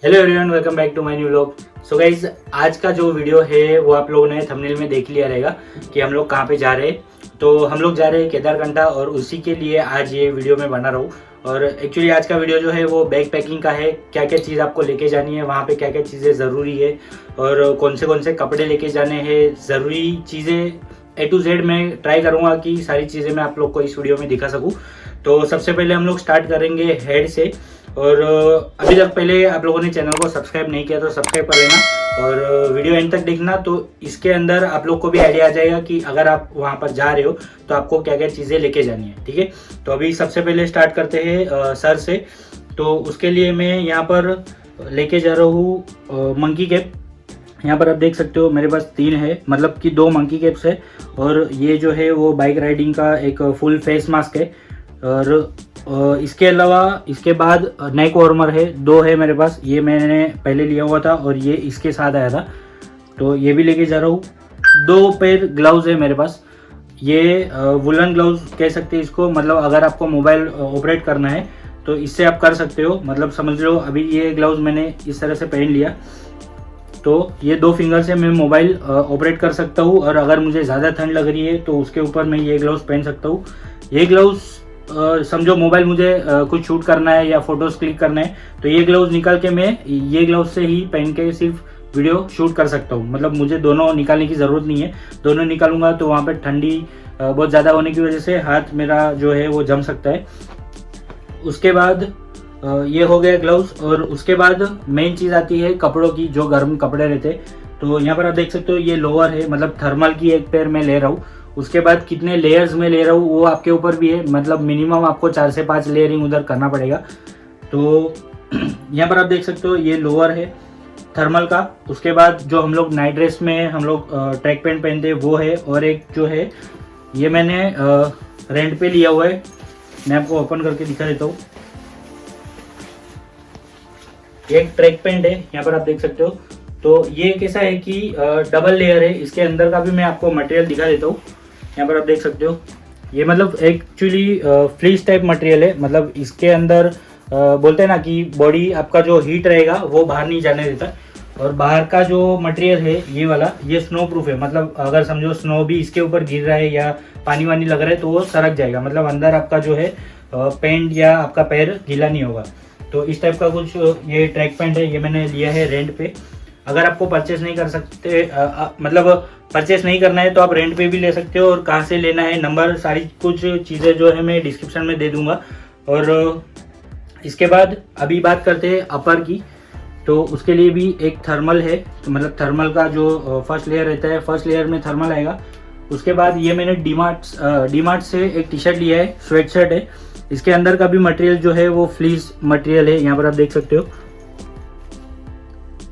Hello everyone, welcome back to my new vlog. So guys, आज का जो video है वो आप लोगों ने थंबनेल में देख लिया रहेगा कि हम लोग कहाँ पे जा रहे हैं। तो हम लोग जा रहे हैं केदारकंठा और उसी के लिए आज ये वीडियो मैं बना रहा हूँ। और एक्चुअली आज का वीडियो जो है वो बैग पैकिंग का है। क्या क्या चीज़ आपको लेके जानी है, वहाँ पे क्या क्या चीज़ें ज़रूरी है और कौन से कपड़े लेके जाने हैं, ज़रूरी चीज़ें A to Z मैं ट्राई करूँगा कि सारी चीज़ें मैं आप लोग को इस वीडियो में दिखा सकूँ। तो सबसे पहले हम लोग स्टार्ट करेंगे हेड से। और अभी तक पहले आप लोगों ने चैनल को सब्सक्राइब नहीं किया तो सब्सक्राइब कर लेना और वीडियो एंड तक देखना। तो इसके अंदर आप लोग को भी आइडिया आ जाएगा कि अगर आप वहाँ पर जा रहे हो तो आपको क्या क्या चीज़ें लेके जानी है। ठीक है, तो अभी सबसे पहले स्टार्ट करते हैं सर से। तो उसके लिए मैं यहाँ पर लेके जा रहा हूँ मंकी कैप। यहाँ पर आप देख सकते हो मेरे पास 3 है, मतलब कि 2 मंकी कैप्स है और ये जो है वो बाइक राइडिंग का एक फुल फेस मास्क है। और इसके अलावा इसके बाद नेक वार्मर है, 2 है मेरे पास। ये मैंने पहले लिया हुआ था और ये इसके साथ आया था, तो ये भी लेके जा रहा हूँ। 2 पेयर ग्लव्स है मेरे पास। ये वुलन ग्लव्स कह सकते हैं इसको, मतलब अगर आपको मोबाइल ऑपरेट करना है तो इससे आप कर सकते हो। मतलब समझ लो अभी ये ग्लव्स मैंने इस तरह से पहन लिया तो ये 2 फिंगर से मैं मोबाइल ऑपरेट कर सकता हूँ। और अगर मुझे ज़्यादा ठंड लग रही है तो उसके ऊपर मैं ये ग्लव्स पहन सकता हूँ। ये ग्लव्स समझो मोबाइल मुझे कुछ शूट करना है या फोटोज क्लिक करना है तो ये ग्लव्स निकाल के मैं ये ग्लव्स से ही पहन के सिर्फ वीडियो शूट कर सकता हूँ। मतलब मुझे दोनों निकालने की ज़रूरत नहीं है। दोनों निकालूंगा तो वहाँ पर ठंडी बहुत ज़्यादा होने की वजह से हाथ मेरा जो है वो जम सकता है। उसके बाद ये हो गया ग्लव्स। और उसके बाद मेन चीज़ आती है कपड़ों की, जो गर्म कपड़े रहते हैं। तो यहाँ पर आप देख सकते हो ये लोअर है, मतलब थर्मल की एक पेयर मैं ले रहा हूँ। उसके बाद कितने लेयर्स में ले रहा हूँ वो आपके ऊपर भी है, मतलब मिनिमम आपको 4 से 5 लेयरिंग उधर करना पड़ेगा। तो यहाँ पर आप देख सकते हो ये लोअर है थर्मल का। उसके बाद जो हम लोग नाइट ड्रेस में हम लोग ट्रैक पैंट पहनते हैं वो है। और एक जो है ये मैंने रेंट पे लिया हुआ है, मैं आपको ओपन करके दिखा देता हूँ। एक ट्रैक पैंट है, यहाँ पर आप देख सकते हो। तो ये कैसा है कि डबल लेयर है, इसके अंदर का भी मैं आपको मटेरियल दिखा देता हूँ। यहाँ पर आप देख सकते हो ये मतलब एक्चुअली फ्लीस टाइप मटेरियल है। मतलब इसके अंदर बोलते हैं ना कि बॉडी आपका जो हीट रहेगा वो बाहर नहीं जाने देता। और बाहर का जो मटेरियल है ये वाला, ये स्नो प्रूफ है। मतलब अगर समझो स्नो भी इसके ऊपर गिर रहा है या पानी वानी लग रहा है तो वो सरक जाएगा। मतलब अंदर आपका जो है पैंट या आपका पैर गीला नहीं होगा। तो इस टाइप का कुछ ये ट्रैक पैंट है, ये मैंने लिया है रेंट पे। अगर आपको परचेस नहीं कर सकते मतलब परचेस नहीं करना है तो आप रेंट पे भी ले सकते हो। और कहाँ से लेना है, नंबर, सारी कुछ चीज़ें जो है मैं डिस्क्रिप्शन में दे दूंगा। और इसके बाद अभी बात करते हैं अपर की। तो उसके लिए भी एक थर्मल है, तो मतलब थर्मल का जो फर्स्ट लेयर रहता है, फर्स्ट लेयर में थर्मल आएगा। उसके बाद ये मैंने डीमार्ट से एक टी शर्ट लिया है, स्वेट शर्ट है। इसके अंदर का भी मटेरियल जो है वो फ्लीस मटेरियल है, यहाँ पर आप देख सकते हो।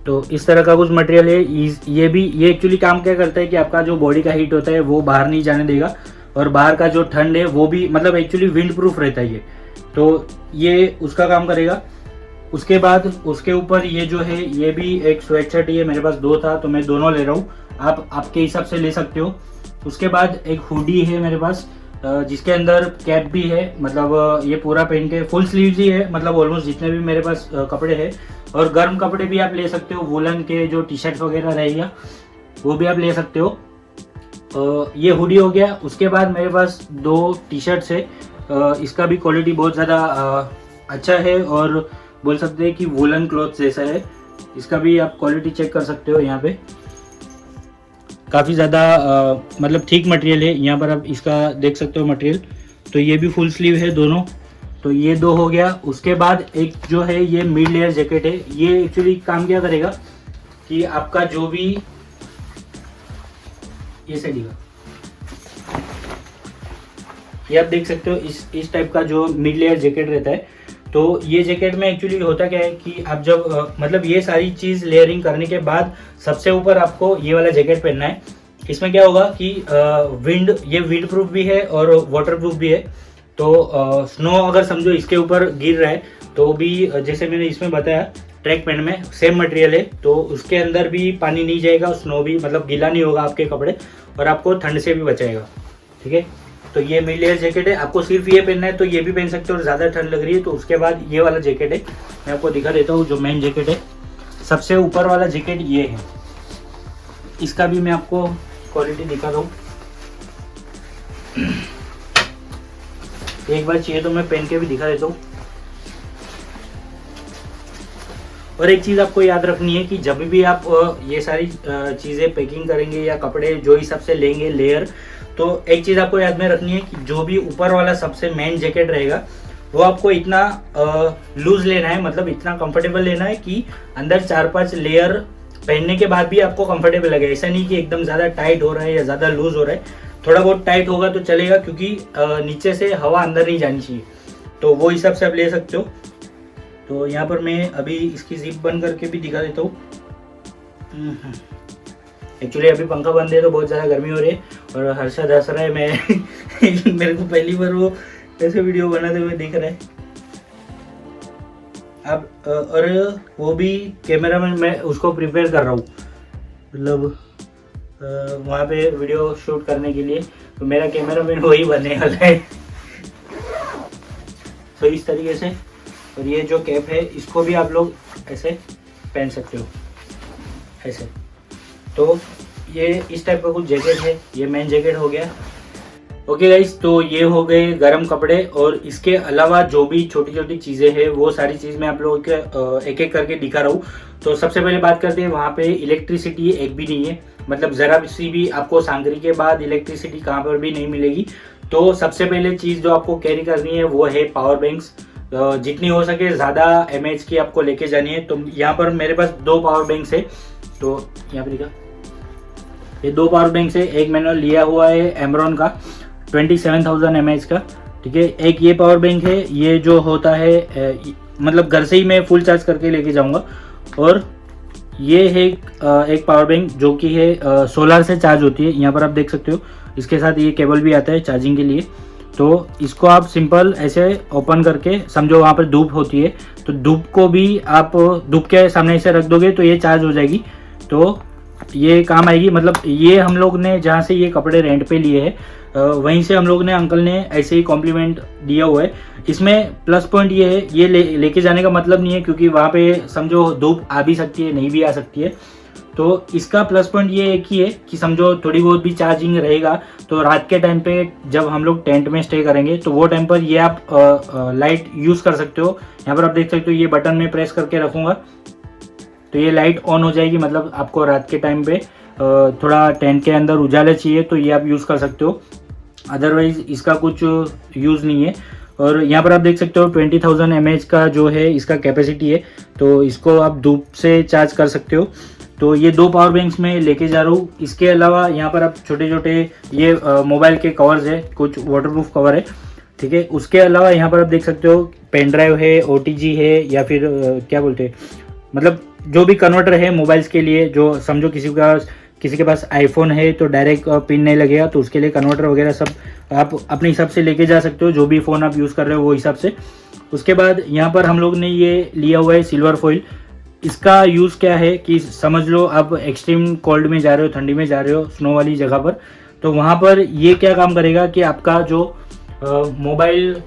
तो इस तरह का कुछ मटेरियल है। ये एक्चुअली काम क्या करता है कि आपका जो बॉडी का हीट होता है वो बाहर नहीं जाने देगा। और बाहर का जो ठंड है वो भी, मतलब एक्चुअली विंड प्रूफ रहता है ये, तो ये उसका काम करेगा। उसके बाद उसके ऊपर ये जो है ये भी एक स्वेट शर्ट, ये मेरे पास 2 था तो मैं दोनों ले रहा हूँ, आप आपके हिसाब से ले सकते हो। उसके बाद एक हुडी है मेरे पास जिसके अंदर कैप भी है। मतलब ये पूरा पहन के फुल स्लीव्स ही है, मतलब ऑलमोस्ट जितने भी मेरे पास कपड़े हैं। और गर्म कपड़े भी आप ले सकते हो, वुलन के जो टी शर्ट्स वगैरह रहेगा वो भी आप ले सकते हो। ये हुडी हो गया। उसके बाद मेरे पास 2 टी शर्ट्स है, इसका भी क्वालिटी बहुत ज़्यादा अच्छा है और बोल सकते हैं कि वुलन क्लॉथ जैसा है। इसका भी आप क्वालिटी चेक कर सकते हो, यहाँ पे काफ़ी ज़्यादा मतलब ठीक मटेरियल है। यहाँ पर आप इसका देख सकते हो मटेरियल। तो ये भी फुल स्लीव है दोनों। तो ये 2 हो गया। उसके बाद एक जो है ये मिड लेयर जैकेट है। ये एक्चुअली काम क्या करेगा कि आपका जो भी ये सेटिंग, ये आप देख सकते हो इस टाइप का जो मिड लेयर जैकेट रहता है। तो ये जैकेट में एक्चुअली होता क्या है कि आप जब मतलब ये सारी चीज़ लेयरिंग करने के बाद सबसे ऊपर आपको ये वाला जैकेट पहनना है। इसमें क्या होगा कि ये विंड प्रूफ भी है और वाटर प्रूफ भी है। तो स्नो अगर समझो इसके ऊपर गिर रहा है तो भी जैसे मैंने इसमें बताया ट्रैक पैंट में सेम मटेरियल है, तो उसके अंदर भी पानी नहीं जाएगा, स्नो भी मतलब गीला नहीं होगा आपके कपड़े और आपको ठंड से भी बचाएगा। ठीक है, तो ये मिड लेयर जैकेट है। आपको सिर्फ ये पहनना है तो ये भी पहन सकते हो और ज़्यादा ठंड लग रही है तो उसके बाद ये वाला जैकेट है, मैं आपको दिखा देता हूँ जो मेन जैकेट है। सबसे ऊपर वाला जैकेट ये है, इसका भी मैं आपको क्वालिटी दिखा दूँ। एक बार चाहिए तो मैं पहन के भी दिखा देता हूँ। और एक चीज़ आपको याद रखनी है कि जब भी आप ये सारी चीज़ें पैकिंग करेंगे या कपड़े जो हिसाब से लेंगे लेयर, तो एक चीज़ आपको याद में रखनी है कि जो भी ऊपर वाला सबसे मेन जैकेट रहेगा वो आपको इतना लूज लेना है, मतलब इतना कंफर्टेबल लेना है कि अंदर 4-5 लेयर पहनने के बाद भी आपको कंफर्टेबल लगे। ऐसा नहीं कि एकदम ज़्यादा टाइट हो रहा है या ज़्यादा लूज हो रहा है, थोड़ा बहुत टाइट होगा तो चलेगा, क्योंकि नीचे से हवा अंदर नहीं जानी चाहिए। तो वो हिसाब से आप ले सकते हो। तो यहाँ पर मैं अभी इसकी जिप बंद करके भी दिखा देता हूँ। एक्चुअली अभी पंखा बंद है तो बहुत ज़्यादा गर्मी हो रही है और हर्षद हंस रहा है। मैं मेरे को पहली बार वो ऐसे वीडियो बनाते हुए दिख रहा है। अब और वो भी कैमरा में मैं उसको प्रिपेयर कर रहा हूँ, मतलब वहाँ पे वीडियो शूट करने के लिए। तो मेरा कैमरा मैन वही बनने वाला है। तो इस तरीके से। और ये जो कैप है इसको भी आप लोग ऐसे पहन सकते हो, ऐसे। तो ये इस टाइप का कुछ जैकेट है, ये मेन जैकेट हो गया। ओके गाइस, तो ये हो गए गर्म कपड़े। और इसके अलावा जो भी छोटी छोटी चीज़ें हैं वो सारी चीज़ मैं आप लोगों के एक एक करके दिखा रहा हूँ। तो सबसे पहले बात करते हैं, वहाँ पे इलेक्ट्रिसिटी एक भी नहीं है, मतलब ज़रा सी भी आपको सांगरी के बाद इलेक्ट्रिसिटी कहाँ पर भी नहीं मिलेगी। तो सबसे पहले चीज़ जो आपको कैरी करनी है वो है पावर बैंक्स। जितनी हो सके ज़्यादा mAh की आपको लेके जानी है। तो यहाँ पर मेरे पास 2 पावर बैंक्स है। तो यहाँ पर देखा, ये 2 पावर बैंक्स है। एक मैंने लिया हुआ है एमरॉन का 27,000 mAh का, ठीक है। एक ये पावर बैंक है, ये जो होता है मतलब घर से ही मैं फुल चार्ज करके लेके जाऊंगा। और ये है एक पावर बैंक जो कि है सोलर से चार्ज होती है। यहाँ पर आप देख सकते हो, इसके साथ ये केबल भी आता है चार्जिंग के लिए। तो इसको आप सिंपल ऐसे ओपन करके, समझो वहाँ पर धूप होती है तो धूप को भी आप धूप के सामने से रख दोगे तो ये चार्ज हो जाएगी। तो ये काम आएगी। मतलब ये हम लोग ने जहाँ से ये कपड़े रेंट पे लिए हैं वहीं से हम लोग ने, अंकल ने ऐसे ही कॉम्प्लीमेंट दिया हुआ है। इसमें प्लस पॉइंट ये है, ये लेके जाने का मतलब नहीं है, क्योंकि वहाँ पे समझो धूप आ भी सकती है, नहीं भी आ सकती है। तो इसका प्लस पॉइंट ये एक ही है कि समझो थोड़ी बहुत भी चार्जिंग रहेगा तो रात के टाइम पे जब हम लोग टेंट में स्टे करेंगे तो वो टाइम पर ये आप लाइट यूज़ कर सकते हो। यहाँ पर आप देख सकते हो, ये बटन में प्रेस करके रखूँगा तो ये लाइट ऑन हो जाएगी। मतलब आपको रात के टाइम पे थोड़ा टेंट के अंदर उजाला चाहिए तो ये आप यूज़ कर सकते हो, अदरवाइज इसका कुछ यूज़ नहीं है। और यहाँ पर आप देख सकते हो 20,000 mAh का जो है इसका कैपेसिटी है, तो इसको आप धूप से चार्ज कर सकते हो। तो ये 2 पावर बैंक्स में लेके जा रहा हूँ। इसके अलावा यहाँ पर आप छोटे छोटे ये मोबाइल के कवर्स है, कुछ वाटरप्रूफ कवर है, ठीक है। उसके अलावा यहाँ पर आप देख सकते हो पेन ड्राइव है, OTG है, या फिर क्या बोलते हैं, मतलब जो भी कन्वर्टर है मोबाइल्स के लिए, जो समझो किसी के पास आईफोन है तो डायरेक्ट पिन नहीं लगेगा, तो उसके लिए कन्वर्टर वगैरह सब आप अपने हिसाब से लेके जा सकते हो, जो भी फ़ोन आप यूज़ कर रहे हो वो हिसाब से। उसके बाद यहाँ पर हम लोग ने ये लिया हुआ है सिल्वर फॉइल। इसका यूज़ क्या है कि समझ लो आप एक्सट्रीम कोल्ड में जा रहे हो, ठंडी में जा रहे हो, स्नो वाली जगह पर, तो वहाँ पर ये क्या काम करेगा कि आपका जो मोबाइल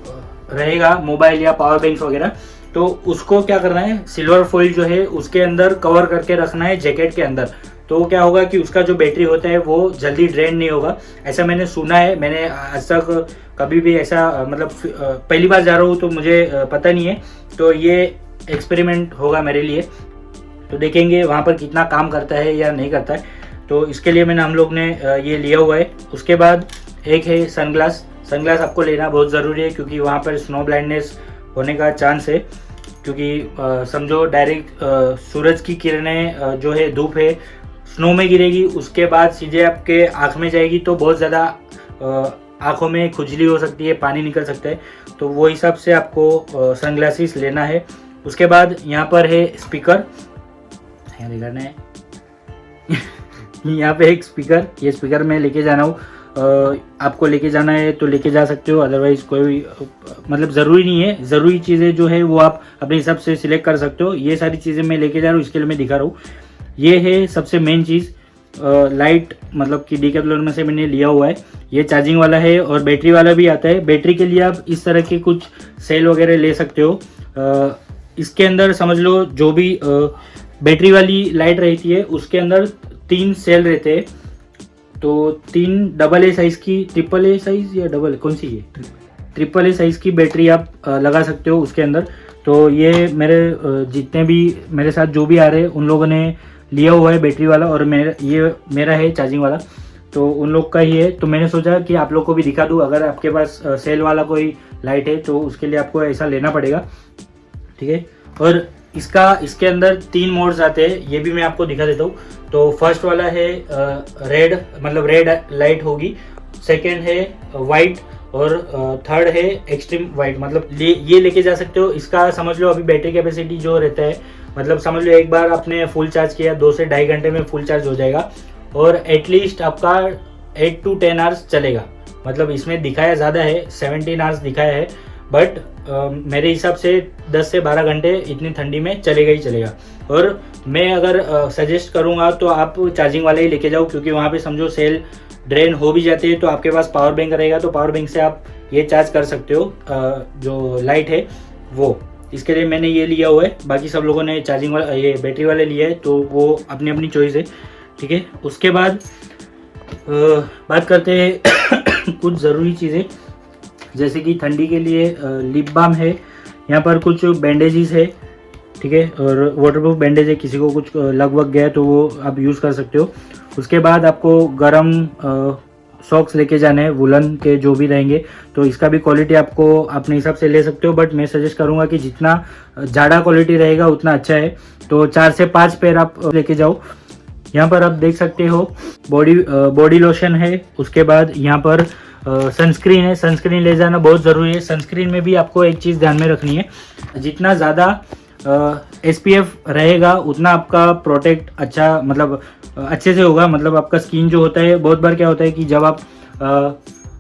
रहेगा, मोबाइल या पावर बैंक्स वगैरह, तो उसको क्या करना है, सिल्वर फॉइल जो है उसके अंदर कवर करके रखना है जैकेट के अंदर। तो क्या होगा कि उसका जो बैटरी होता है वो जल्दी ड्रेन नहीं होगा, ऐसा मैंने सुना है। मैंने आज तक कभी भी ऐसा, मतलब पहली बार जा रहा हूँ तो मुझे पता नहीं है, तो ये एक्सपेरिमेंट होगा मेरे लिए। तो देखेंगे वहाँ पर कितना काम करता है या नहीं करता है। तो इसके लिए हम लोग ने ये लिया हुआ है। उसके बाद एक है सनग्लास आपको लेना बहुत ज़रूरी है, क्योंकि वहाँ पर स्नो ब्लाइंडनेस होने का चांस है। क्योंकि समझो डायरेक्ट सूरज की किरणें जो है, धूप है, स्नो में गिरेगी, उसके बाद सीधे आपके आँख में जाएगी तो बहुत ज़्यादा आँखों में खुजली हो सकती है, पानी निकल सकता है। तो वो हिसाब से आपको सनग्लासेस लेना है। उसके बाद यहाँ पर है स्पीकर, यहाँ दिखाना है यहाँ पे एक स्पीकर, ये स्पीकर मैं लेके जाना हूँ। आपको लेके जाना है तो लेके जा सकते हो, अदरवाइज कोई मतलब ज़रूरी नहीं है। ज़रूरी चीज़ें जो है वो आप अपने हिसाब से सिलेक्ट कर सकते हो। ये सारी चीज़ें मैं लेके जा रहा हूँ, इसके लिए मैं दिखा रहा हूँ। ये है सबसे मेन चीज़, लाइट, मतलब कि डीकैथलॉन में से मैंने लिया हुआ है। ये चार्जिंग वाला है और बैटरी वाला भी आता है। बैटरी के लिए आप इस तरह के कुछ सेल वगैरह ले सकते हो। इसके अंदर समझ लो जो भी बैटरी वाली लाइट रहती है उसके अंदर 3 सेल रहते हैं। तो 3 डबल ए साइज़ की, ट्रिपल ए साइज़ या डबल, कौन सी है, ट्रिपल ए साइज़ की बैटरी आप लगा सकते हो उसके अंदर। तो ये मेरे जितने भी मेरे साथ जो भी आ रहे हैं उन लोगों ने लिया हुआ है बैटरी वाला, और मेरा है चार्जिंग वाला, तो उन लोग का ही है। तो मैंने सोचा कि आप लोग को भी दिखा दूँ, अगर आपके पास सेल वाला कोई लाइट है तो उसके लिए आपको ऐसा लेना पड़ेगा, ठीक है। और इसके अंदर 3 मोड्स आते हैं, ये भी मैं आपको दिखा देता हूँ। तो फर्स्ट वाला है रेड, मतलब रेड लाइट होगी, सेकेंड है वाइट, और थर्ड है एक्सट्रीम वाइट। मतलब ये लेके जा सकते हो। इसका समझ लो अभी बैटरी कैपेसिटी जो रहता है, मतलब समझ लो एक बार आपने फुल चार्ज किया 2 से ढाई घंटे में फुल चार्ज हो जाएगा, और एटलीस्ट आपका 8 to 10 आवर्स चलेगा। मतलब इसमें दिखाया ज़्यादा है, 17 आवर्स दिखाया है, बट मेरे हिसाब से 10 से 12 घंटे इतनी ठंडी में चलेगा ही चलेगा। और मैं अगर सजेस्ट करूँगा तो आप चार्जिंग वाले ही लेके जाओ, क्योंकि वहाँ पे समझो सेल ड्रेन हो भी जाती है तो आपके पास पावर बैंक रहेगा, तो पावर बैंक से आप ये चार्ज कर सकते हो जो लाइट है वो। इसके लिए मैंने ये लिया हुआ है, बाकी सब लोगों ने चार्जिंग वाला, ये बैटरी वाले लिया है, तो वो अपनी अपनी चॉइस है, ठीक है। उसके बाद बात करते हैं कुछ ज़रूरी चीज़ें, जैसे कि ठंडी के लिए लिप बाम है, यहाँ पर कुछ बैंडेजेस है, ठीक है, और वाटरप्रूफ बैंडेज है, किसी को कुछ लग वग गया तो वो आप यूज़ कर सकते हो। उसके बाद आपको गरम सॉक्स लेके जाने हैं, वुलन के जो भी रहेंगे, तो इसका भी क्वालिटी आपको अपने हिसाब से ले सकते हो, बट मैं सजेस्ट करूँगा कि जितना ज़्यादा क्वालिटी रहेगा उतना अच्छा है। तो 4 से 5 पेयर आप लेके जाओ। यहाँ पर आप देख सकते हो बॉडी लोशन है, उसके बाद यहाँ पर सनस्क्रीन है। सनस्क्रीन ले जाना बहुत ज़रूरी है। सनस्क्रीन में भी आपको एक चीज़ ध्यान में रखनी है, जितना ज़्यादा SPF रहेगा उतना आपका प्रोटेक्ट अच्छा, मतलब अच्छे से होगा। मतलब आपका स्किन जो होता है, बहुत बार क्या होता है कि जब आप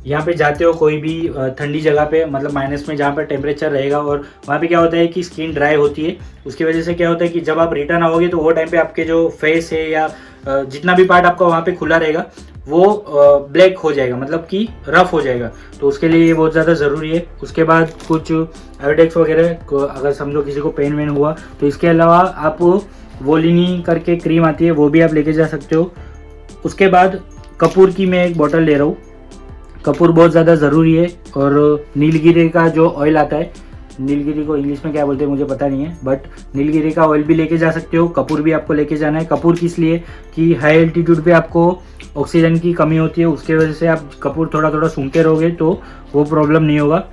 यहाँ पे जाते हो कोई भी ठंडी जगह पे, मतलब माइनस में जहाँ पर टेम्परेचर रहेगा, और वहाँ पे क्या होता है कि स्किन ड्राई होती है। उसकी वजह से क्या होता है कि जब आप रिटर्न आओगे तो वो टाइम पे आपके जो फेस है या जितना भी पार्ट आपका वहाँ पे खुला रहेगा वो ब्लैक हो जाएगा, मतलब कि रफ हो जाएगा। तो उसके लिए ये बहुत ज़्यादा ज़रूरी है। उसके बाद कुछ आयोडेक्स वगैरह को, अगर समझो किसी को पेन वेन हुआ तो इसके अलावा आप वोलिनी करके क्रीम आती है, वो भी आप लेके जा सकते हो। उसके बाद कपूर की मैं एक बॉटल ले रहा हूँ। कपूर बहुत ज़्यादा ज़रूरी है। और नीलगिरी का जो ऑयल आता है, नीलगिरी को इंग्लिश में क्या बोलते हैं मुझे पता नहीं है, बट नीलगिरी का ऑयल भी लेके जा सकते हो। कपूर भी आपको लेके जाना है। कपूर किस लिए कि हाई एल्टीट्यूड पे आपको ऑक्सीजन की कमी होती है, उसके वजह से आप कपूर थोड़ा थोड़ा सूंघते रहोगे तो वो प्रॉब्लम नहीं होगा।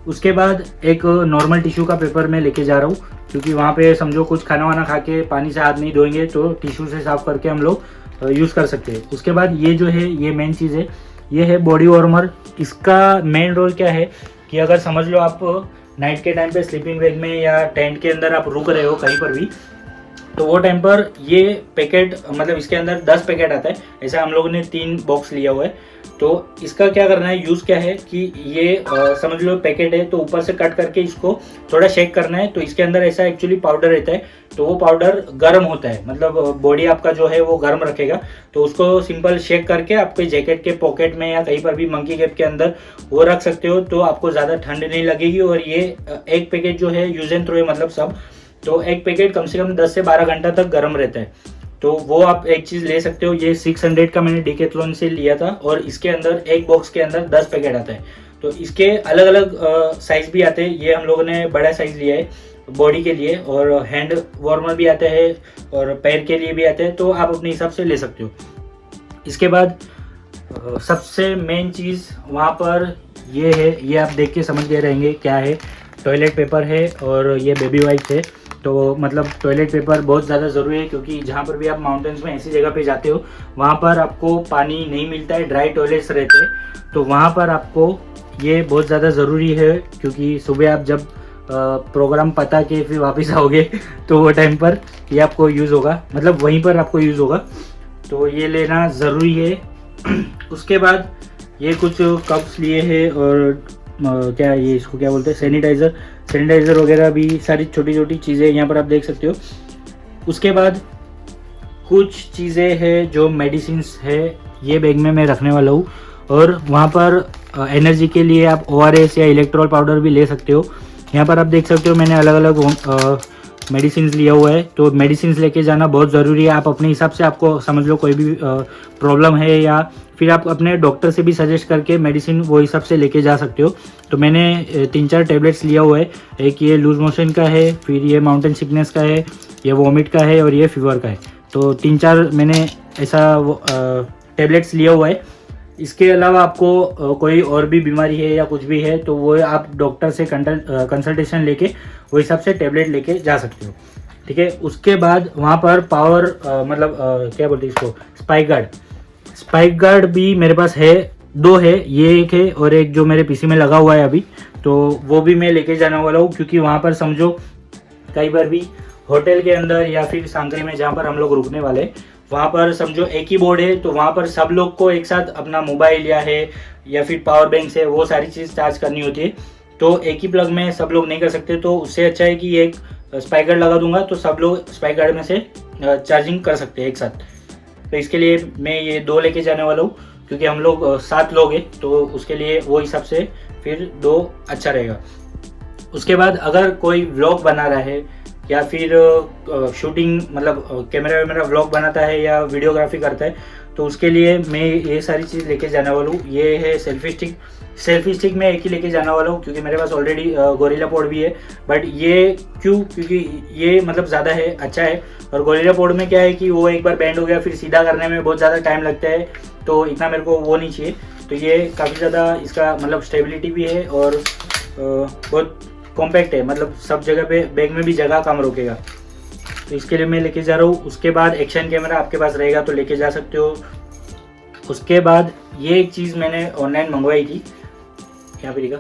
उसके बाद एक नॉर्मल टिश्यू का पेपर मैं लेके जा रहा हूँ, क्योंकि वहाँ पे समझो कुछ खाना वाना खा के पानी से हाथ नहीं धोएंगे तो टिश्यू से साफ करके हम लोग यूज़ कर सकते हैं। उसके बाद ये जो है, ये मेन चीज़ है, ये है बॉडी वार्मर। इसका मेन रोल क्या है कि अगर समझ लो आप नाइट के टाइम पे स्लीपिंग बैग में या टेंट के अंदर आप रुक रहे हो कहीं पर भी, तो वो टाइम पर ये पैकेट, मतलब इसके अंदर 10 पैकेट आता है। ऐसा हम लोगों ने 3 बॉक्स लिया हुआ है। तो इसका क्या करना है, यूज़ क्या है कि ये समझ लो पैकेट है, तो ऊपर से कट करके इसको थोड़ा शेक करना है। तो इसके अंदर ऐसा एक्चुअली पाउडर रहता है, तो वो पाउडर गर्म होता है, मतलब बॉडी आपका जो है वो गर्म रखेगा। तो उसको सिंपल शेक करके आपके जैकेट के पॉकेट में या कहीं पर भी मंकी कैप के अंदर वो रख सकते हो, तो आपको ज़्यादा ठंड नहीं लगेगी। और ये एक पैकेट जो है यूज एंड थ्रो है, मतलब सब, तो एक पैकेट कम से कम 10 से 12 घंटा तक गर्म रहता है। तो वो आप एक चीज़ ले सकते हो। ये 600 का मैंने डिकैथलॉन से लिया था, और इसके अंदर एक बॉक्स के अंदर 10 पैकेट आता है। तो इसके अलग अलग साइज़ भी आते हैं। ये हम लोगों ने बड़ा साइज़ लिया है बॉडी के लिए, और हैंड वार्मर भी आता है और पैर के लिए भी आते हैं, तो आप अपने हिसाब से ले सकते हो। इसके बाद सबसे मेन चीज़ वहाँ पर ये है, ये आप देख के समझ गए रहेंगे क्या है। टॉयलेट पेपर है और ये बेबी वाइप्स है। तो मतलब टॉयलेट पेपर बहुत ज़्यादा ज़रूरी है, क्योंकि जहाँ पर भी आप माउंटेन्स में ऐसी जगह पे जाते हो वहाँ पर आपको पानी नहीं मिलता है, ड्राई टॉयलेट्स रहते हैं। तो वहाँ पर आपको ये बहुत ज़्यादा ज़रूरी है, क्योंकि सुबह आप जब प्रोग्राम पता के फिर वापस आओगे तो वो टाइम पर ये आपको यूज़ होगा, मतलब वहीं पर आपको यूज़ होगा। तो ये लेना ज़रूरी है। उसके बाद ये कुछ कप्स लिए हैं, और क्या ये इसको क्या बोलते हैं, सैनिटाइज़र वगैरह भी, सारी छोटी छोटी चीज़ें यहाँ पर आप देख सकते हो। उसके बाद कुछ चीज़ें हैं जो मेडिसिन्स है, ये बैग में मैं रखने वाला हूँ। और वहाँ पर एनर्जी के लिए आप ORS या इलेक्ट्रोल पाउडर भी ले सकते हो। यहाँ पर आप देख सकते हो मैंने अलग अलग मेडिसिन लिया हुआ है, तो मेडिसिन लेके जाना बहुत ज़रूरी है। आप अपने हिसाब से, आपको समझ लो कोई भी प्रॉब्लम है, या फिर आप अपने डॉक्टर से भी सजेस्ट करके मेडिसिन वो हिसाब से लेके जा सकते हो। तो मैंने 3-4 टैबलेट्स लिया हुआ है। एक ये लूज मोशन का है, फिर ये माउंटेन सिकनेस का है, ये वॉमिट का है और ये फीवर का है। तो 3-4 मैंने ऐसा टैबलेट्स लिया हुआ है। इसके अलावा आपको कोई और भी बीमारी है या कुछ भी है तो वो आप डॉक्टर से कंसल्टेशन लेके वो हिसाब से टैबलेट लेके जा सकते हो, ठीक है। उसके बाद वहाँ पर पावर क्या बोलते हैं इसको, स्पाइक गार्ड भी मेरे पास है, 2 है, ये एक है और एक जो मेरे पीसी में लगा हुआ है अभी, तो वो भी मैं लेके जाने वाला हूँ। क्योंकि वहाँ पर समझो कई बार भी होटल के अंदर या फिर सांकरी में जहाँ पर हम लोग रुकने वाले, वहाँ पर समझो एक ही बोर्ड है, तो वहाँ पर सब लोग को एक साथ अपना मोबाइल या फिर पावर बैंक से वो सारी चीज़ चार्ज करनी होती है। तो एक ही प्लग में सब लोग नहीं कर सकते, तो उससे अच्छा है कि एक स्पाइक गार्ड लगा दूंगा तो सब लोग स्पाइक गार्ड में से चार्जिंग कर सकते हैं एक साथ। तो इसके लिए मैं ये 2 लेके जाने वाला हूँ, क्योंकि हम लोग 7 लोग हैं, तो उसके लिए वो हिसाब से फिर 2 अच्छा रहेगा। उसके बाद अगर कोई व्लॉग बना रहा है या फिर शूटिंग कैमरा वैमरा व्लॉग बनाता है या वीडियोग्राफी करता है, तो उसके लिए मैं ये सारी चीज़ लेके जाने वाला हूँ। ये है सेल्फी स्टिक मैं एक ही लेके जाने वाला हूँ, क्योंकि मेरे पास ऑलरेडी गोरिल्ला पॉड भी है। बट ये क्योंकि ये ज़्यादा है, अच्छा है। और गोरिल्ला पॉड में क्या है कि वो एक बार बैंड हो गया फिर सीधा करने में बहुत ज़्यादा टाइम लगता है, तो इतना मेरे को वो नहीं चाहिए। तो ये काफ़ी ज़्यादा इसका स्टेबिलिटी भी है और बहुत कॉम्पैक्ट है, सब जगह पे बैग में भी जगह कम रोकेगा, तो इसके लिए मैं लेके जा रहा हूँ। उसके बाद एक्शन कैमरा आपके पास रहेगा तो लेके जा सकते हो। उसके बाद ये एक चीज़ मैंने ऑनलाइन मंगवाई थी, यहाँ पे देखा,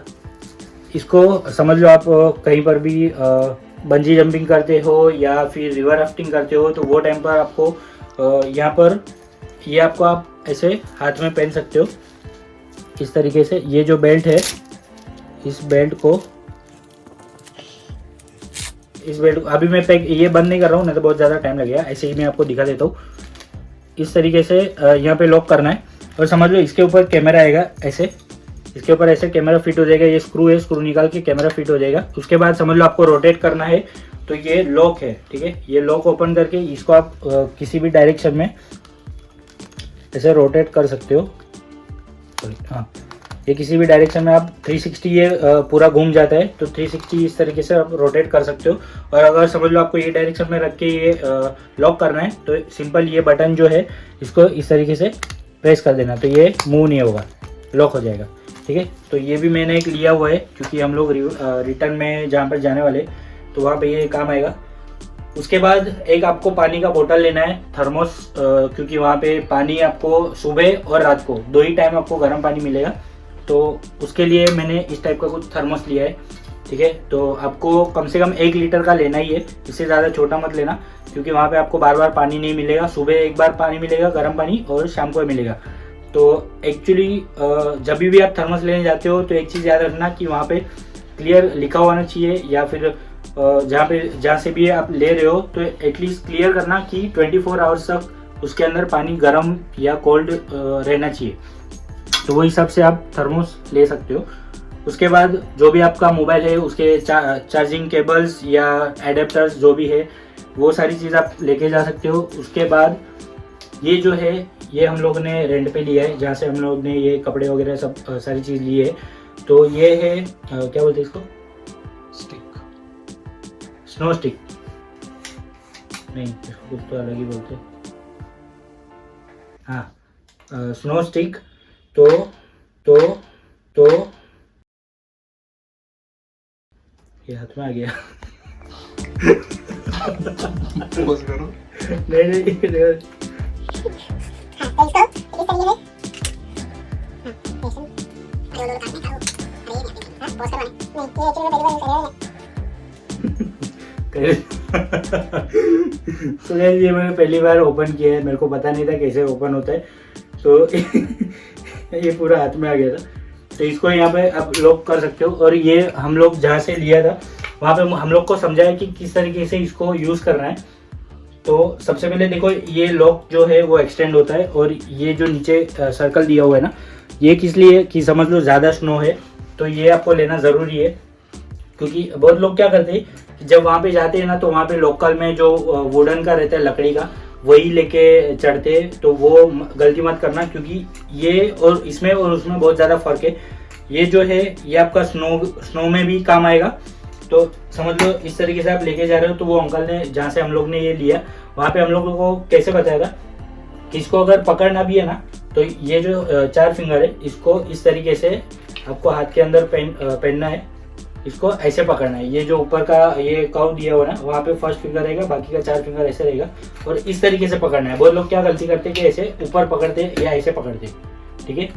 इसको समझ लो आप कहीं पर भी बंजी जंपिंग करते हो या फिर रिवर राफ्टिंग करते हो, तो वो टाइम पर आपको यहाँ पर ये आपको आप ऐसे हाथ में पहन सकते हो इस तरीके से। ये जो बेल्ट है, इस बेल्ट अभी मैं ये बंद नहीं कर रहा हूँ, नहीं तो बहुत ज़्यादा टाइम लगेगा। ऐसे ही मैं आपको दिखा देता हूँ। इस तरीके से यहाँ पे लॉक करना है और समझ लो इसके ऊपर कैमरा आएगा, ऐसे इसके ऊपर ऐसे कैमरा फिट हो जाएगा। ये स्क्रू है, स्क्रू निकाल के कैमरा फिट हो जाएगा। उसके बाद समझ लो आपको रोटेट करना है, तो ये लॉक है, ठीक है। ये लॉक ओपन करके इसको आप किसी भी डायरेक्शन में ऐसे रोटेट कर सकते हो। हाँ, ये किसी भी डायरेक्शन में आप 360 ये पूरा घूम जाता है, तो 360 इस तरीके से आप रोटेट कर सकते हो। और अगर समझ लो आपको ये डायरेक्शन में रख के ये लॉक करना है, तो सिंपल ये बटन जो है इसको इस तरीके से प्रेस कर देना, तो ये मूव नहीं होगा, लॉक हो जाएगा, ठीक है। तो ये भी मैंने एक लिया हुआ है, क्योंकि हम लोग रिटर्न में जहाँ पर जाने वाले तो वहाँ पर ये काम आएगा। उसके बाद एक आपको पानी का बोतल लेना है, थर्मोस, क्योंकि वहाँ पे पानी आपको सुबह और रात को 2 ही टाइम आपको गर्म पानी मिलेगा। तो उसके लिए मैंने इस टाइप का कुछ थर्मोस लिया है, ठीक है। तो आपको कम से कम 1 लीटर का लेना ही है, इससे ज़्यादा छोटा मत लेना, क्योंकि वहाँ पे आपको बार बार पानी नहीं मिलेगा। सुबह एक बार पानी मिलेगा गर्म पानी, और शाम को मिलेगा। तो एक्चुअली जब भी आप थर्मोस लेने जाते हो तो एक चीज़ याद रखना कि वहाँ पे क्लियर लिखा होना चाहिए, या फिर जहाँ से भी आप ले रहे हो तो एटलीस्ट क्लियर करना कि 24 आवर्स तक उसके अंदर पानी गर्म या कोल्ड रहना चाहिए। तो वो हिसाब से आप थर्मोस ले सकते हो। उसके बाद जो भी आपका मोबाइल है उसके चार्जिंग केबल्स या एडेप्टर्स जो भी है वो सारी चीज़ आप लेके जा सकते हो। उसके बाद ये जो है ये हम लोग ने रेंट पे लिया है, जहाँ से हम लोग ने ये कपड़े वगैरह सब सारी चीज़ ली है। तो ये है क्या बोलते हैं इसको, स्नो स्टिक नहीं, इसको कुछ तो अलग ही बोलते हैं, हाँ स्नो स्टिक। तो ये हाथ में आ गया बस करो, नहीं तो ये मैंने पहली बार ओपन किया है, मेरे को पता नहीं था कैसे ओपन होता है, तो ये पूरा हाथ में आ गया था। तो इसको यहाँ पे आप लॉक कर सकते हो। और ये हम लोग जहाँ से लिया था वहाँ पे हम लोग को समझाया कि किस तरीके से इसको यूज़ करना है। तो सबसे पहले देखो, ये लॉक जो है वो एक्सटेंड होता है, और ये जो नीचे सर्कल दिया हुआ है ना, ये किस लिए कि समझ लो ज़्यादा स्नो है तो ये आपको लेना ज़रूरी है। क्योंकि बहुत लोग क्या करते हैं कि जब वहाँ पे जाते हैं ना तो वहाँ पे लोकल में जो वुडन का रहता है, लकड़ी का, वही लेके चढ़ते हैं। तो वो गलती मत करना, क्योंकि ये और इसमें और उसमें बहुत ज़्यादा फर्क है। ये जो है ये आपका स्नो में भी काम आएगा। तो समझ लो इस तरीके से आप लेके जा रहे हो। तो वो अंकल ने जहाँ से हम लोग ने ये लिया वहाँ पे हम लोगों को कैसे बताया था कि इसको अगर पकड़ना भी है ना तो ये जो 4 फिंगर है इसको इस तरीके से आपको हाथ के अंदर पहनना है। इसको ऐसे पकड़ना है। ये जो ऊपर का ये कर्व दिया हुआ ना वहाँ पे फर्स्ट फिंगर रहेगा, बाकी का 4 फिंगर ऐसे रहेगा और इस तरीके से पकड़ना है। बहुत लोग क्या गलती करते हैं कि ऐसे ऊपर पकड़ते या ऐसे पकड़ते, ठीक है।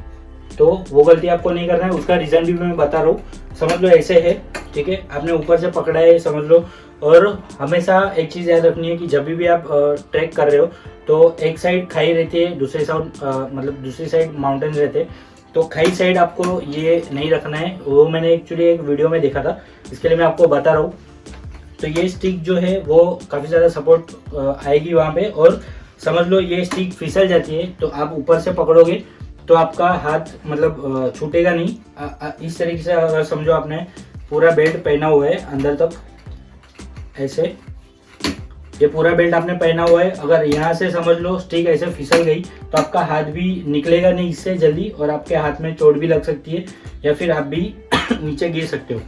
तो वो गलती आपको नहीं करना है। उसका रीज़न भी मैं बता रहा हूँ। समझ लो ऐसे है, ठीक है, आपने ऊपर से पकड़ा है, समझ लो। और हमेशा एक चीज़ याद रखनी है कि जब भी आप ट्रैक कर रहे हो तो एक साइड खाई रहती है, दूसरी साइड मतलब दूसरी साइड माउंटेन रहते हैं। तो खाई साइड आपको ये नहीं रखना है। वो मैंने एक्चुअली एक वीडियो में देखा था, इसके लिए मैं आपको बता रहा हूँ। तो ये स्टिक जो है वो काफ़ी ज़्यादा सपोर्ट आएगी वहाँ पे। और समझ लो ये स्टिक फिसल जाती है तो आप ऊपर से पकड़ोगे तो आपका हाथ मतलब छूटेगा नहीं। इस तरीके से अगर समझो आपने पूरा बेल्ट पहना हुआ है अंदर तक, ऐसे ये पूरा बेल्ट आपने पहना हुआ है, अगर यहाँ से समझ लो स्टिक ऐसे फिसल गई तो आपका हाथ भी निकलेगा नहीं इससे जल्दी और आपके हाथ में चोट भी लग सकती है या फिर आप भी नीचे गिर सकते हो।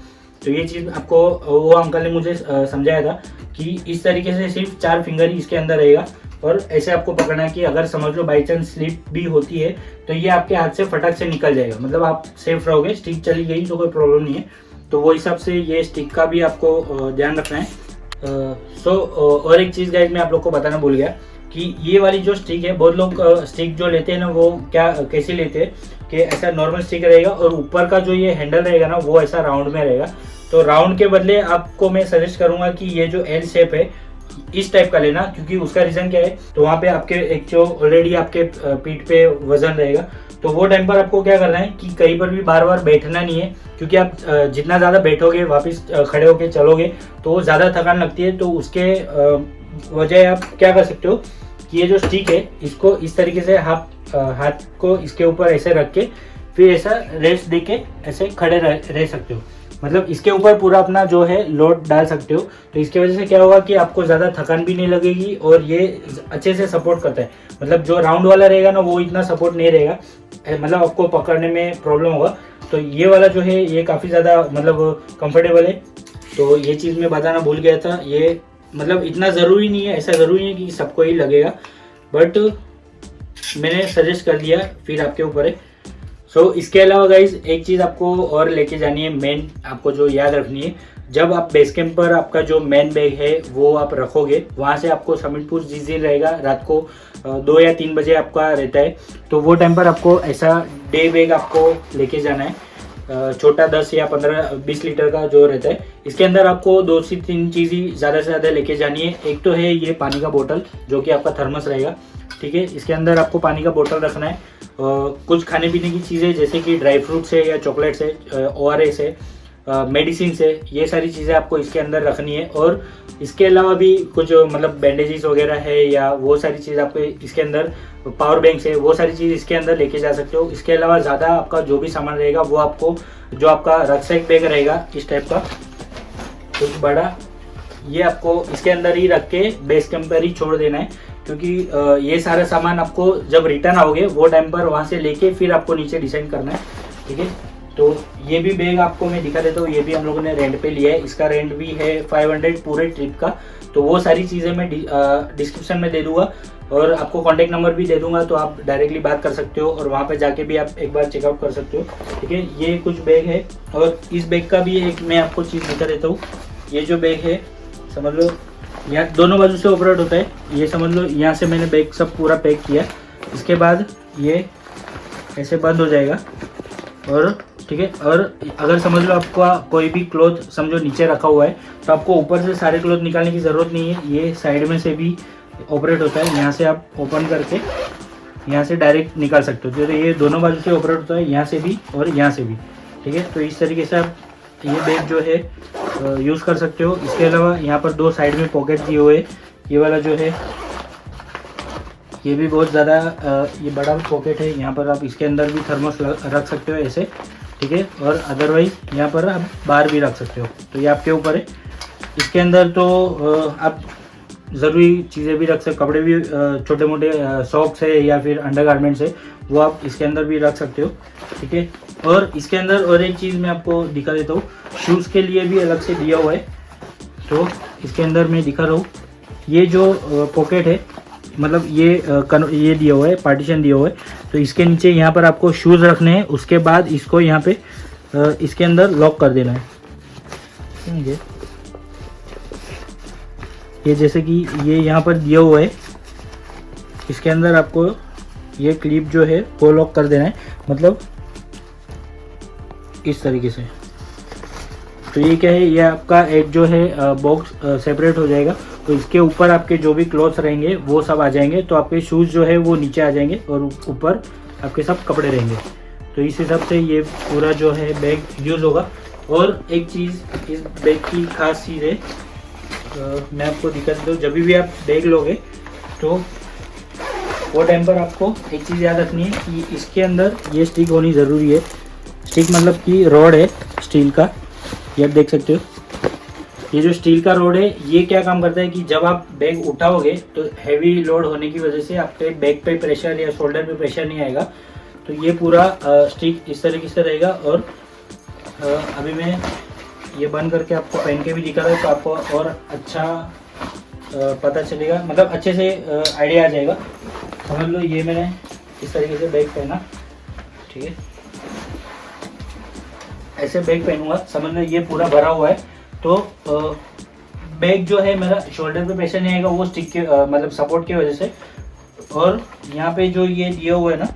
तो ये चीज़ आपको वो अंकल ने मुझे समझाया था कि इस तरीके से सिर्फ 4 फिंगर ही इसके अंदर रहेगा और ऐसे आपको पकड़ना है कि अगर समझ लो बाई चांस स्लिप भी होती है तो ये आपके हाथ से फटक से निकल जाएगा, मतलब आप सेफ रहोगे। स्टिक चली गई तो कोई प्रॉब्लम नहीं है। तो वो हिसाब से ये स्टिक का भी आपको ध्यान रखना है। और एक चीज़ गाइस मैं आप लोग को बताना भूल गया कि ये वाली जो स्टिक है, बहुत लोग स्टिक जो लेते हैं ना वो कैसे लेते हैं कि ऐसा नॉर्मल स्टिक रहेगा और ऊपर का जो ये हैंडल रहेगा ना वो ऐसा राउंड में रहेगा। तो राउंड के बदले आपको मैं सजेस्ट करूंगा कि ये जो एल शेप है इस टाइप का लेना, क्योंकि उसका रीज़न क्या है, तो वहाँ पे आपके एक जो ऑलरेडी आपके पीठ पे वजन रहेगा तो वो टाइम पर आपको क्या करना है कि कहीं पर भी बार बार बैठना नहीं है, क्योंकि आप जितना ज़्यादा बैठोगे वापस खड़े होके चलोगे तो ज़्यादा थकान लगती है। तो उसके वजह आप क्या कर सकते हो कि ये जो स्टिक है इसको इस तरीके से हाथ को इसके ऊपर ऐसे रख के फिर ऐसा रेस्ट दे के ऐसे खड़े रह सकते हो, मतलब इसके ऊपर पूरा अपना जो है लोड डाल सकते हो। तो इसके वजह से क्या होगा कि आपको ज़्यादा थकान भी नहीं लगेगी और ये अच्छे से सपोर्ट करता है। मतलब जो राउंड वाला रहेगा ना वो इतना सपोर्ट नहीं रहेगा, मतलब आपको पकड़ने में प्रॉब्लम होगा। तो ये वाला जो है ये काफ़ी ज़्यादा मतलब कंफर्टेबल है। तो ये चीज़ मैं बताना भूल गया था। ये मतलब इतना ज़रूरी नहीं है, ऐसा ज़रूरी नहीं है कि सबको ही लगेगा, बट मैंने सजेस्ट कर दिया, फिर आपके ऊपर है। इसके अलावा गाइज एक चीज़ आपको और लेके जानी है, मेन आपको जो याद रखनी है, जब आप बेस कैंप पर आपका जो मेन बैग है वो आप रखोगे, वहाँ से आपको समिटपुर जिस दिन रहेगा रात को 2 या 3 बजे आपका रहता है, तो वो टाइम पर आपको ऐसा डे बैग आपको लेके जाना है, छोटा 10 या 15-20 लीटर का जो रहता है। इसके अंदर आपको 2 से 3 चीज़ ही ज़्यादा से ज़्यादा लेके जानी है। एक तो है ये पानी का बोतल जो कि आपका थर्मस रहेगा, ठीक है, इसके अंदर आपको पानी का बोतल रखना है। कुछ खाने पीने की चीज़ें जैसे कि ड्राई फ्रूट्स है या चॉकलेट्स है, ORS है, मेडिसिन है, ये सारी चीज़ें आपको इसके अंदर रखनी है। और इसके अलावा भी कुछ मतलब बैंडेजेस वगैरह है या वो सारी चीज़ आपको इसके अंदर, पावर बैंक है, वो सारी चीज़ इसके अंदर लेके जा सकते हो। इसके अलावा ज़्यादा आपका जो भी सामान रहेगा वो आपको जो आपका रक्सैक बैग रहेगा इस टाइप का कुछ बड़ा, ये आपको इसके अंदर ही रख के बेस कैंप पर ही छोड़ देना है, क्योंकि ये सारा सामान आपको जब रिटर्न आओगे वो टाइम पर वहाँ से लेके फिर आपको नीचे डिसाइड करना है, ठीक है। तो ये भी बैग आपको मैं दिखा देता हूँ, ये भी हम लोगों ने रेंट पे लिया है, इसका रेंट भी है 500 पूरे ट्रिप का। तो वो सारी चीज़ें मैं डिस्क्रिप्शन में दे दूँगा और आपको कॉन्टैक्ट नंबर भी दे दूँगा, तो आप डायरेक्टली बात कर सकते हो और वहाँ पे जाके भी आप एक बार चेकआउट कर सकते हो, ठीक है। ये कुछ बैग है और इस बैग का भी एक मैं आपको चीज़ दिखा देता हूँ। ये जो बैग है समझ लो यहाँ दोनों बाजू से ऑपरेट होता है, ये समझ लो यहाँ से मैंने बैग सब पूरा पैक किया, इसके बाद ये ऐसे बंद हो जाएगा और ठीक है। और अगर समझ लो आपका कोई भी क्लॉथ समझो नीचे रखा हुआ है तो आपको ऊपर से सारे क्लॉथ निकालने की ज़रूरत नहीं है, ये साइड में से भी ऑपरेट होता है, यहाँ से आप ओपन करके यहाँ से डायरेक्ट निकाल सकते हो। तो ये दोनों बाजू से ऑपरेट होता है, यहाँ से भी और यहाँ से भी, ठीक है। तो इस तरीके से आप ये बैग जो है यूज़ कर सकते हो। इसके अलावा यहाँ पर 2 साइड में पॉकेट दिए हुए, ये वाला जो है ये भी बहुत ज़्यादा ये बड़ा पॉकेट है, यहाँ पर आप इसके अंदर भी थर्मस रख सकते हो ऐसे, ठीक है। और अदरवाइज यहाँ पर आप बाहर भी रख सकते हो, तो ये आपके ऊपर है। इसके अंदर तो आप ज़रूरी चीज़ें भी रख सकते, कपड़े भी, छोटे मोटे सॉक्स है या फिर अंडरगारमेंट्स है, वो आप इसके अंदर भी रख सकते हो, ठीक है। और इसके अंदर और एक चीज़ मैं आपको दिखा देता हूँ, शूज़ के लिए भी अलग से दिया हुआ है। तो इसके अंदर मैं दिखा रहा हूँ, ये जो पॉकेट है, मतलब ये दिया हुआ है, पार्टीशन दिया हुआ है। तो इसके नीचे यहाँ पर आपको शूज़ रखने हैं, उसके बाद इसको यहाँ पे इसके अंदर लॉक कर देना है, समझे। ये जैसे कि ये यहाँ पर दिया हुआ है, इसके अंदर आपको ये क्लिप जो है वो लॉक कर देना है, मतलब इस तरीके से। तो ये क्या है, ये आपका एक जो है बॉक्स सेपरेट हो जाएगा। तो इसके ऊपर आपके जो भी क्लॉथ्स रहेंगे वो सब आ जाएंगे, तो आपके शूज़ जो है वो नीचे आ जाएंगे और ऊपर आपके सब कपड़े रहेंगे। तो इस हिसाब से ये पूरा जो है बैग यूज़ होगा। और एक चीज़ इस बैग की खास चीज़ है, मैं आपको दिखा देता हूँ। जब भी आप बैग लोगे तो वो टाइम पर आपको एक चीज़ याद रखनी है कि इसके अंदर ये स्टिक होनी ज़रूरी है। स्टिक मतलब कि रॉड है स्टील का, ये आप देख सकते हो। ये जो स्टील का रॉड है, ये क्या काम करता है कि जब आप बैग उठाओगे तो हैवी लोड होने की वजह से आपके बैक पे प्रेशर या शोल्डर पे प्रेशर नहीं आएगा। तो ये पूरा स्टिक इस तरीके से रहेगा। और अभी मैं ये बंद करके आपको पहन के भी दिखा रहा हूँ, तो आपको और अच्छा पता चलेगा, मतलब अच्छे से आइडिया आ जाएगा। समझ लो ये मैंने इस तरीके से बैग पहना, ठीक है। ऐसे बैग पहनूंगा, समझ लो ये पूरा भरा हुआ है। तो बैग जो है मेरा शोल्डर पे प्रेशर नहीं आएगा, वो स्टिक के मतलब सपोर्ट की वजह से। और यहाँ पे जो ये दिया हुआ है ना,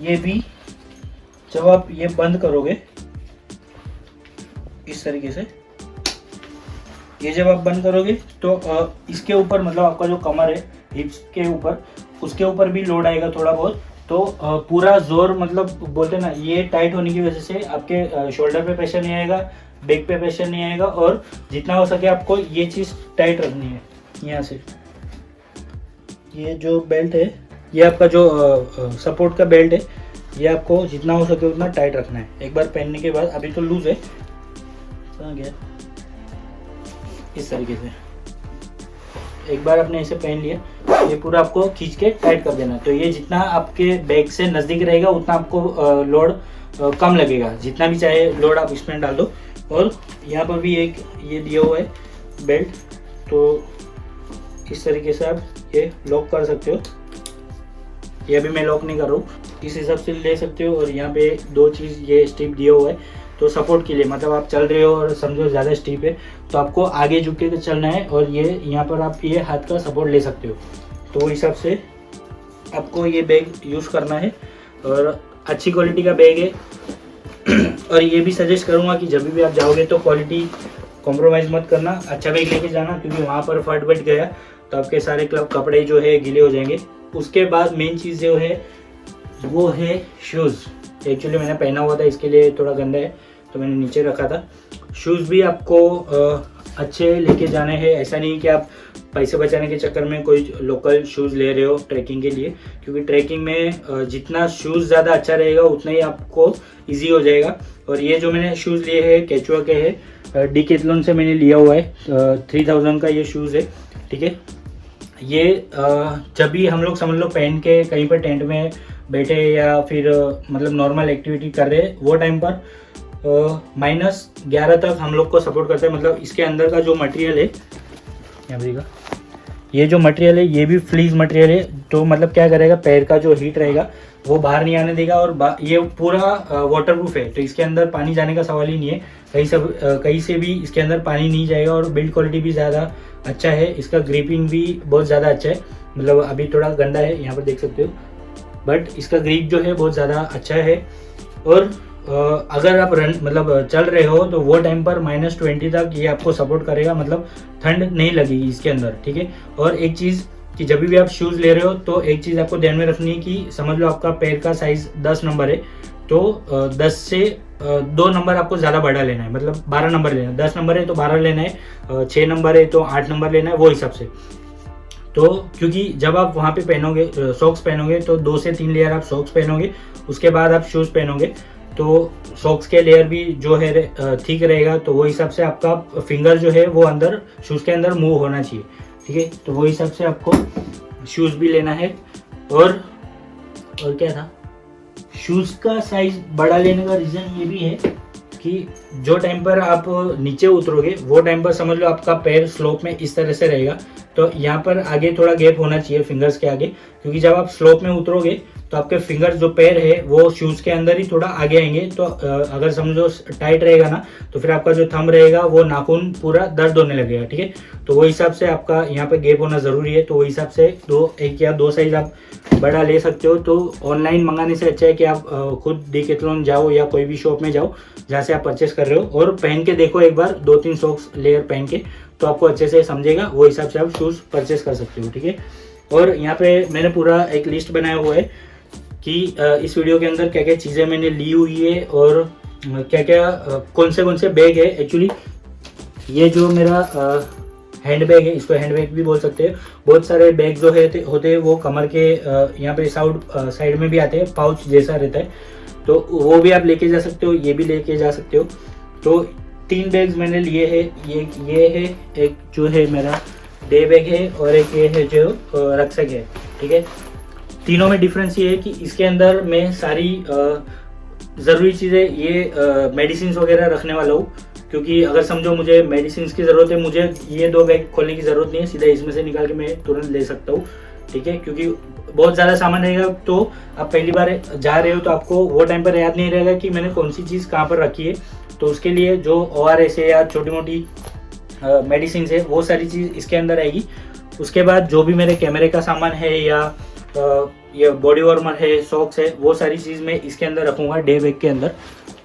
ये भी जब आप ये बंद करोगे इस तरीके से, ये जब आप बंद करोगे तो इसके ऊपर, मतलब आपका जो कमर है हिप्स के ऊपर, उसके ऊपर भी लोड आएगा थोड़ा बहुत। तो पूरा जोर, मतलब बोलते ना, ये टाइट होने की वजह से आपके शोल्डर पे प्रेशर नहीं आएगा, बैक पे प्रेशर नहीं आएगा। और जितना हो सके आपको ये चीज़ टाइट रखनी है। यहाँ से ये जो बेल्ट है, ये आपका जो सपोर्ट का बेल्ट है, ये आपको जितना हो सके उतना टाइट रखना है। एक बार पहनने के बाद, अभी तो लूज है, समझ गया, इस तरीके से एक बार आपने इसे पहन लिया, ये पूरा आपको खींच के टाइट कर देना। तो ये जितना आपके बैक से नज़दीक रहेगा उतना आपको लोड कम लगेगा, जितना भी चाहे लोड आप इसमें डाल दो। और यहाँ पर भी एक ये दिया हुआ है बेल्ट, तो इस तरीके से आप ये लॉक कर सकते हो। ये अभी मैं लॉक नहीं कर रहा हूँ, इस हिसाब से ले सकते हो। और यहाँ पे दो चीज़ ये स्टिप दिया हुआ है, तो सपोर्ट के लिए, मतलब आप चल रहे हो और समझो ज़्यादा स्टिप है तो आपको आगे झुक के चलना है, और ये यहाँ पर आप ये हाथ का सपोर्ट ले सकते हो। तो वो हिसाब से आपको ये बैग यूज़ करना है। और अच्छी क्वालिटी का बैग है। और ये भी सजेस्ट करूँगा कि जब भी आप जाओगे तो क्वालिटी कॉम्प्रोमाइज़ मत करना, अच्छा बैग लेके जाना, क्योंकि वहाँ पर फट बैठ गया तो आपके सारे कपड़े जो है गीले हो जाएंगे। उसके बाद मेन चीज़ जो है वो है शूज़। एक्चुअली मैंने पहना हुआ था, इसके लिए थोड़ा गंदा है तो मैंने नीचे रखा था। शूज़ भी आपको अच्छे लेके जाने हैं, ऐसा नहीं कि आप पैसे बचाने के चक्कर में कोई लोकल शूज़ ले रहे हो ट्रैकिंग के लिए, क्योंकि ट्रैकिंग में जितना शूज़ ज़्यादा अच्छा रहेगा उतना ही आपको इजी हो जाएगा। और ये जो मैंने शूज़ लिए हैं केचुआ के हैं, डिकैथलॉन से मैंने लिया हुआ है, 3000 का ये शूज़ है, ठीक है। ये जब भी हम लोग समझ लो पहन के कहीं पर टेंट में बैठे या फिर मतलब नॉर्मल एक्टिविटी कर रहे हैं, वो टाइम पर -11 तक हम लोग को सपोर्ट करता है। मतलब इसके अंदर का जो मटेरियल है, यहाँ देखिएगा, ये जो मटेरियल है ये भी फ्लीज मटेरियल है। तो मतलब क्या करेगा, पैर का जो हीट रहेगा वो बाहर नहीं आने देगा। और ये पूरा वाटरप्रूफ है, तो इसके अंदर पानी जाने का सवाल ही नहीं है। कहीं से भी इसके अंदर पानी नहीं जाएगा। और बिल्ड क्वालिटी भी ज़्यादा अच्छा है, इसका ग्रिपिंग भी बहुत ज़्यादा अच्छा है। मतलब अभी थोड़ा गंदा है, यहाँ पर देख सकते हो, बट इसका ग्रिप जो है बहुत ज़्यादा अच्छा है। और अगर आप मतलब चल रहे हो तो वो टाइम पर -20 तक ये आपको सपोर्ट करेगा, मतलब ठंड नहीं लगेगी इसके अंदर, ठीक है। और एक चीज़ कि जब भी आप शूज़ ले रहे हो तो एक चीज़ आपको ध्यान में रखनी है कि समझ लो आपका पैर का साइज़ 10 नंबर है, तो 10 से 2 नंबर आपको ज़्यादा बड़ा लेना है, मतलब 12 नंबर लेना है। 10 नंबर है तो 12 लेना है, 6 नंबर है तो 8 नंबर लेना है, वो हिसाब से। तो क्योंकि जब आप वहाँ पे पहनोगे, सॉक्स पहनोगे, तो 2 से 3 लेयर आप सॉक्स पहनोगे, उसके बाद आप शूज़ पहनोगे। तो सॉक्स के लेयर भी जो है ठीक रहेगा, तो वो हिसाब से आपका फिंगर जो है वो अंदर शूज़ के अंदर मूव होना चाहिए, ठीक है। तो वो हिसाब से आपको शूज़ भी लेना है। और क्या था, शूज़ का साइज बड़ा लेने का रीज़न ये भी है कि जो टाइम पर आप नीचे उतरोगे वो टाइम पर समझ लो आपका पैर स्लोप में इस तरह से रहेगा, तो यहाँ पर आगे थोड़ा गैप होना चाहिए फिंगर्स के आगे, क्योंकि जब आप स्लोप में उतरोगे तो आपके फिंगर्स जो पैर है वो शूज़ के अंदर ही थोड़ा आगे आएंगे। तो अगर समझो टाइट रहेगा ना, तो फिर आपका जो थंब रहेगा वो नाखून पूरा दर्द होने लगेगा, ठीक है। तो वो हिसाब से आपका यहाँ पे गैप होना ज़रूरी है। तो वो हिसाब से एक या दो साइज आप बड़ा ले सकते हो। तो ऑनलाइन मंगाने से अच्छा है कि आप खुद डिकैथलॉन जाओ या कोई भी शॉप में जाओ जहाँ से आप परचेस कर रहे हो, और पहन के देखो एक बार 2-3 सॉक्स लेयर पहन के, तो आपको अच्छे से समझेगा। वो हिसाब से आप शूज़ परचेस कर सकते हो, ठीक है। और यहाँ पे मैंने पूरा एक लिस्ट बनाया हुआ है कि इस वीडियो के अंदर क्या क्या चीज़ें मैंने ली हुई है और क्या क्या कौन से बैग है। एक्चुअली ये जो मेरा हैंड बैग है, इसको हैंड बैग भी बोल सकते हैं। बहुत सारे बैग जो है होते हैं वो कमर के यहाँ पे साइड में भी आते हैं, पाउच जैसा रहता है, तो वो भी आप लेके जा सकते हो, ये भी लेके जा सकते हो। तो 3 बैग्स मैंने लिए हैं। ये है, एक जो है मेरा डे बैग है, और एक ये है जो रक्सक है, ठीक है। तीनों में डिफरेंस ये है कि इसके अंदर मैं सारी ज़रूरी चीज़ें, ये मेडिसिन वगैरह रखने वाला हूँ, क्योंकि अगर समझो मुझे मेडिसिन की ज़रूरत है, मुझे ये 2 बैग खोलने की ज़रूरत नहीं है, सीधा इसमें से निकाल के मैं तुरंत ले सकता हूँ, ठीक है। क्योंकि बहुत ज़्यादा सामान रहेगा, तो आप पहली बार जा रहे हो तो आपको वो टाइम पर याद नहीं रहेगा कि मैंने कौन सी चीज़ कहाँ पर रखी है। तो उसके लिए जो ORS है या छोटी मोटी मेडिसिन है, वो सारी चीज़ इसके अंदर आएगी। उसके बाद जो भी मेरे कैमरे का सामान है या ये बॉडी वार्मर है, सॉक्स है, वो सारी चीज़ मैं इसके अंदर रखूँगा डे बैग के अंदर।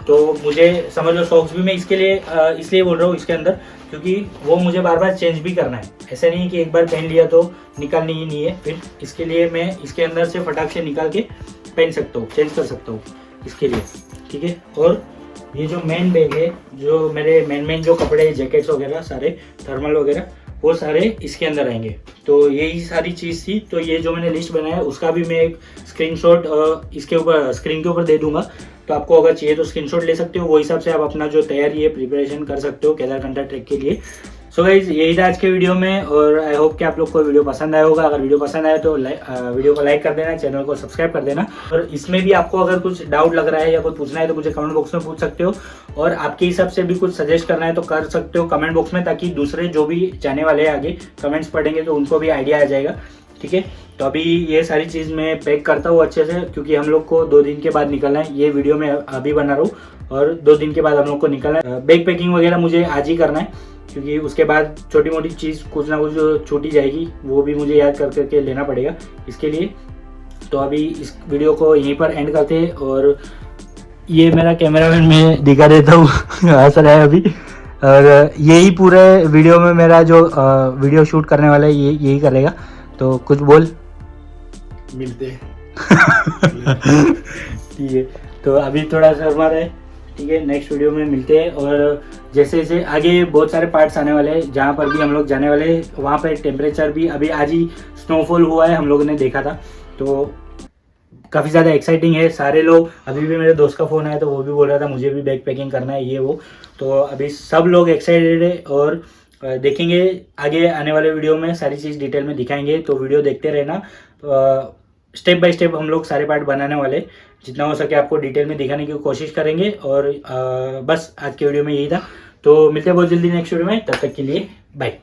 तो मुझे समझ लो सॉक्स भी मैं इसके लिए इसलिए बोल रहा हूँ इसके अंदर, क्योंकि वो मुझे बार बार चेंज भी करना है। ऐसा नहीं है कि एक बार पहन लिया तो निकालनी ही नहीं है, फिर इसके लिए मैं इसके अंदर से फटाक से निकाल के पहन सकता हूँ, चेंज कर सकता हूँ इसके लिए, ठीक है। और ये जो मेन बैग है, जो मेरे मेन जो कपड़े, जैकेट्स वगैरह सारे, थर्मल वगैरह, वो सारे इसके अंदर आएंगे। तो यही सारी चीज़ थी। तो ये जो मैंने लिस्ट बनाया है उसका भी मैं एक स्क्रीनशॉट इसके ऊपर स्क्रीन के ऊपर दे दूंगा, तो आपको अगर चाहिए तो स्क्रीनशॉट ले सकते हो। वो हिसाब से आप अपना जो तैयारी है, प्रिपरेशन कर सकते हो केदारकंठा ट्रैक के लिए। सो गाइज, यही था आज के वीडियो में, और आई होप कि आप लोग को वीडियो पसंद आया होगा। अगर वीडियो पसंद आया तो वीडियो को लाइक कर देना, चैनल को सब्सक्राइब कर देना। और इसमें भी आपको अगर कुछ डाउट लग रहा है या कुछ पूछना है तो मुझे कमेंट बॉक्स में पूछ सकते हो, और आपके हिसाब से भी कुछ सजेस्ट करना है तो कर सकते हो कमेंट बॉक्स में, ताकि दूसरे जो भी जाने वाले हैं आगे कमेंट्स पढ़ेंगे तो उनको भी आइडिया आ जाएगा, ठीक है। तो अभी ये सारी चीज़ मैं पैक करता हूँ अच्छे से, क्योंकि हम लोग को 2 दिन के बाद निकलना है। ये वीडियो मैं अभी बना रहा हूँ, और 2 दिन के बाद हम लोग को निकलना है। बैग पैकिंग वगैरह मुझे आज ही करना है, क्योंकि उसके बाद छोटी मोटी चीज़ कुछ ना कुछ छूटी जाएगी, वो भी मुझे याद कर करके लेना पड़ेगा इसके लिए। तो अभी इस वीडियो को यहीं पर एंड करते हैं, और ये मेरा कैमरामैन मैं दिखा देता हूँ हंस रहा है अभी। और यही पूरे वीडियो में मेरा जो वीडियो शूट करने वाला है यही करेगा। तो कुछ बोल, मिलते हैं। ठीक है। तो अभी थोड़ा शर्मा रहा है, ठीक है। नेक्स्ट वीडियो में मिलते हैं, और जैसे जैसे आगे बहुत सारे पार्ट्स आने वाले हैं, जहाँ पर भी हम लोग जाने वाले हैं वहाँ पर टेम्परेचर भी, अभी आज ही स्नोफॉल हुआ है, हम लोगों ने देखा था, तो काफ़ी ज़्यादा एक्साइटिंग है। सारे लोग, अभी भी मेरे दोस्त का फ़ोन आया तो वो भी बोल रहा था मुझे भी बैग पैकिंग करना है, ये वो। तो अभी सब लोग एक्साइटेड है, और देखेंगे आगे आने वाले वीडियो में सारी चीज़ डिटेल में दिखाएंगे। तो वीडियो देखते रहना, स्टेप बाय स्टेप हम लोग सारे पार्ट बनाने वाले, जितना हो सके आपको डिटेल में दिखाने की कोशिश करेंगे। और बस आज के वीडियो में यही था। तो मिलते हैं बहुत जल्दी नेक्स्ट वीडियो में, तब तक के लिए बाय।